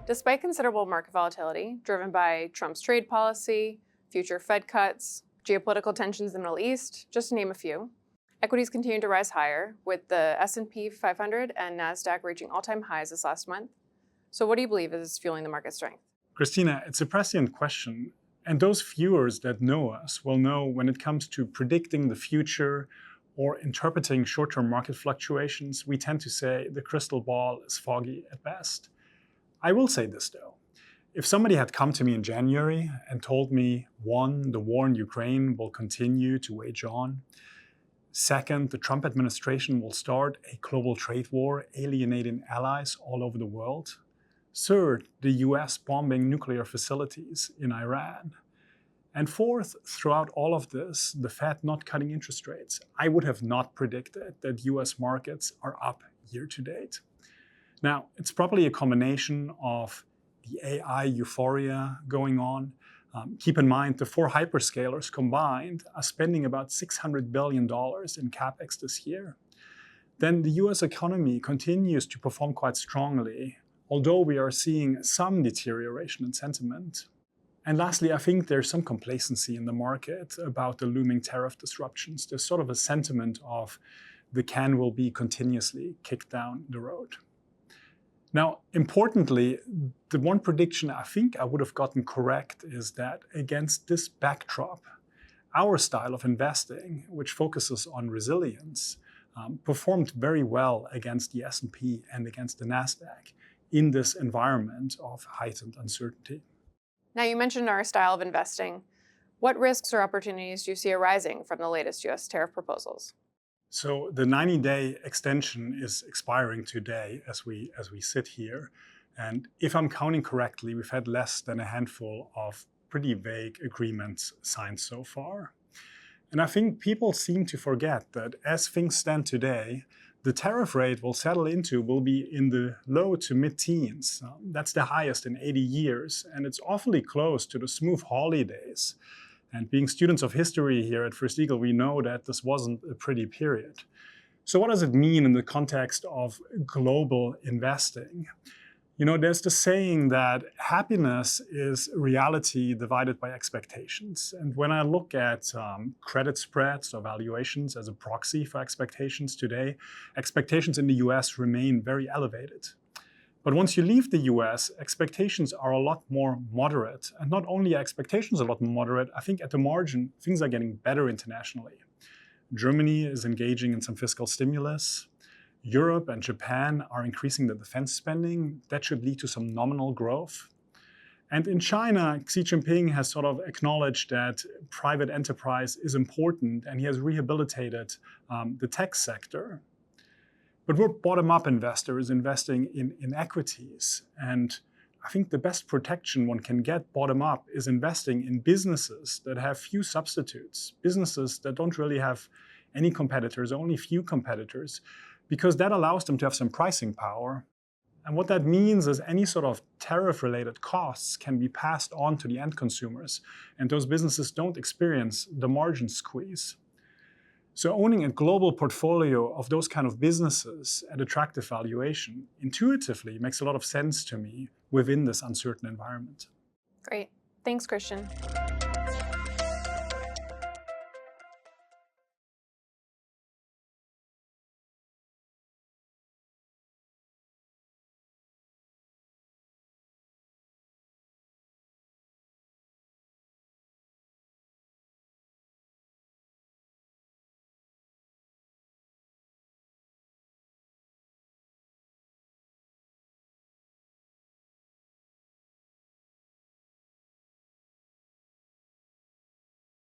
Despite considerable market volatility, driven by Trump's trade policy, future Fed cuts, geopolitical tensions in the Middle East, just to name a few, equities continue to rise higher, with the S&P 500 and NASDAQ reaching all-time highs this last month. So what do you believe is fueling the market strength? Christina, it's a prescient question. And those viewers that know us will know when it comes to predicting the future or interpreting short-term market fluctuations, we tend to say the crystal ball is foggy at best. I will say this though. If somebody had come to me in January and told me, one, the war in Ukraine will continue to wage on. Second, the Trump administration will start a global trade war, alienating allies all over the world. Third, the US bombing nuclear facilities in Iran. And fourth, throughout all of this, the Fed not cutting interest rates. I would have not predicted that US markets are up year to date. Now, it's probably a combination of the AI euphoria going on. Keep in mind, the four hyperscalers combined are spending about $600 billion in CapEx this year. Then the US economy continues to perform quite strongly, although we are seeing some deterioration in sentiment. And lastly, I think there's some complacency in the market about the looming tariff disruptions. There's sort of a sentiment of the can will be continuously kicked down the road. Now, importantly, the one prediction I think I would have gotten correct is that against this backdrop, our style of investing, which focuses on resilience, performed very well against the S&P and against the NASDAQ in this environment of heightened uncertainty. Now, you mentioned our style of investing. What risks or opportunities do you see arising from the latest US tariff proposals? So the 90-day extension is expiring today as we sit here. And if I'm counting correctly, we've had less than a handful of pretty vague agreements signed so far. And I think people seem to forget that as things stand today, the tariff rate will be in the low to mid-teens. That's the highest in 80 years, and it's awfully close to the smooth holidays. And being students of history here at First Eagle, we know that this wasn't a pretty period. So what does it mean in the context of global investing? You know, there's the saying that happiness is reality divided by expectations. And when I look at credit spreads or valuations as a proxy for expectations today, expectations in the US remain very elevated. But once you leave the US, expectations are a lot more moderate. And not only are expectations a lot more moderate, I think at the margin, things are getting better internationally. Germany is engaging in some fiscal stimulus. Europe and Japan are increasing their defense spending. That should lead to some nominal growth. And in China, Xi Jinping has sort of acknowledged that private enterprise is important, and he has rehabilitated the tech sector. But we're bottom-up investors investing in equities. And I think the best protection one can get bottom-up is investing in businesses that have few substitutes, businesses that don't really have any competitors, only few competitors, because that allows them to have some pricing power. And what that means is any sort of tariff-related costs can be passed on to the end consumers, and those businesses don't experience the margin squeeze. So owning a global portfolio of those kind of businesses at attractive valuation intuitively makes a lot of sense to me within this uncertain environment. Great. Thanks, Christian.